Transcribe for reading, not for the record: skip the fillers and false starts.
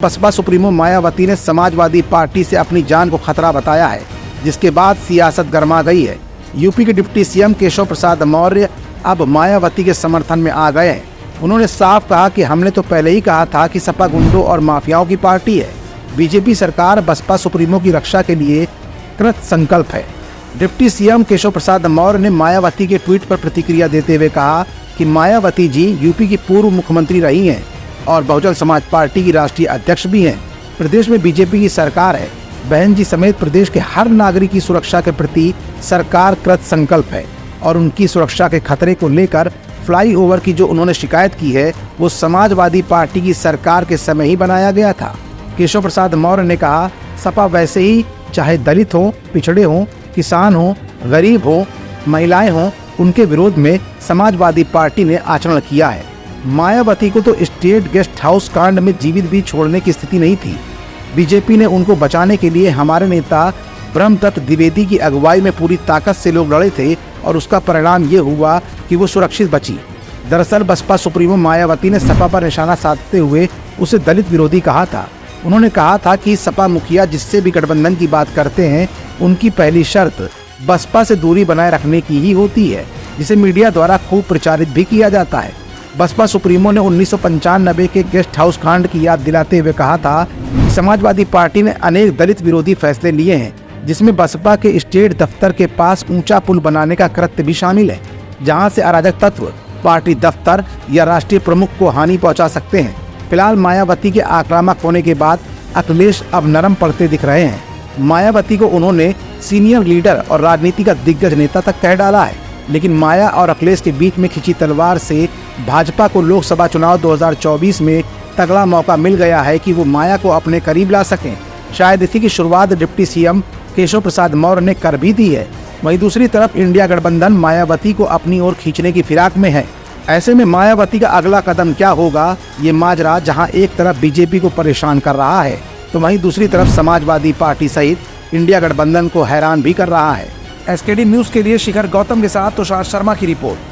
Baspa supremo Mayawati ने Samajwadi party से अपनी जान को खतरा बताया है, जिसके बाद सियासत गर्मा गई है। यूपी के डिप्टी सीएम केशव प्रसाद मौर्य अब मायावती के समर्थन में आ गए हैं। उन्होंने साफ कहा कि हमने तो पहले ही कहा था कि सपा गुंडों और माफियाओं की पार्टी है। बीजेपी सरकार बसपा सुप्रीमो की रक्षा के लिए कृत संकल्प है। डिप्टी सीएम केशव प्रसाद मौर्य ने मायावती के ट्वीट पर प्रतिक्रिया देते हुए कहा कि मायावती जी यूपी की पूर्व मुख्यमंत्री रही हैं और बहुजन समाज पार्टी की राष्ट्रीय अध्यक्ष भी हैं। प्रदेश में बीजेपी की सरकार है। बहन जी समेत प्रदेश के हर नागरिक की सुरक्षा के प्रति सरकार कृत संकल्प है और उनकी सुरक्षा के खतरे को लेकर फ्लाईओवर की जो उन्होंने शिकायत की है वो समाजवादी पार्टी की सरकार के समय ही बनाया गया था। केशव प्रसाद मौर्य ने कहा, सपा वैसे ही चाहे दलित हो, पिछड़े हो, किसान हो, गरीब हो, महिलाएं हो, उनके विरोध में समाजवादी पार्टी ने आचरण किया है। मायावती को तो स्टेट गेस्ट हाउस कांड में जीवित भी छोड़ने की स्थिति नहीं थी। बीजेपी ने उनको बचाने के लिए हमारे नेता ब्रह्मदत्त द्विवेदी की अगुवाई में पूरी ताकत से लोग लड़े थे और उसका परिणाम ये हुआ कि वो सुरक्षित बची। दरअसल बसपा सुप्रीमो मायावती ने सपा पर निशाना साधते हुए उसे दलित विरोधी कहा था। उन्होंने कहा था कि सपा मुखिया जिससे भी गठबंधन की बात करते हैं उनकी पहली शर्त बसपा से दूरी बनाए रखने की ही होती है, जिसे मीडिया द्वारा खूब प्रचारित भी किया जाता है। बसपा सुप्रीमो ने 1995 के गेस्ट हाउस कांड की याद दिलाते हुए कहा था कि समाजवादी पार्टी ने अनेक दलित विरोधी फैसले लिए हैं, जिसमें बसपा के स्टेट दफ्तर के पास ऊंचा पुल बनाने का कृत्य भी शामिल है, जहां से अराजक तत्व पार्टी दफ्तर या राष्ट्रीय प्रमुख को हानि पहुंचा सकते हैं। फिलहाल मायावती के आक्रामक होने के बाद अखिलेश अब नरम पड़ते दिख रहे हैं। मायावती को उन्होंने सीनियर लीडर और राजनीति का दिग्गज नेता तक कह डाला है, लेकिन माया और अखिलेश के बीच में खिंची तलवार से भाजपा को लोकसभा चुनाव 2024 में तगड़ा मौका मिल गया है कि वो माया को अपने करीब ला सकें। शायद इसी की शुरुआत डिप्टी सीएम केशव प्रसाद मौर्य ने कर भी दी है। वहीं दूसरी तरफ इंडिया गठबंधन मायावती को अपनी ओर खींचने की फिराक में है। ऐसे में मायावती का अगला कदम क्या होगा, ये माजरा जहां एक तरफ बीजेपी को परेशान कर रहा है तो वहीं दूसरी तरफ समाजवादी पार्टी सहित इंडिया गठबंधन को हैरान भी कर रहा है। एसकेडी न्यूज के लिए शिखर गौतम के साथ तुषार शर्मा की रिपोर्ट।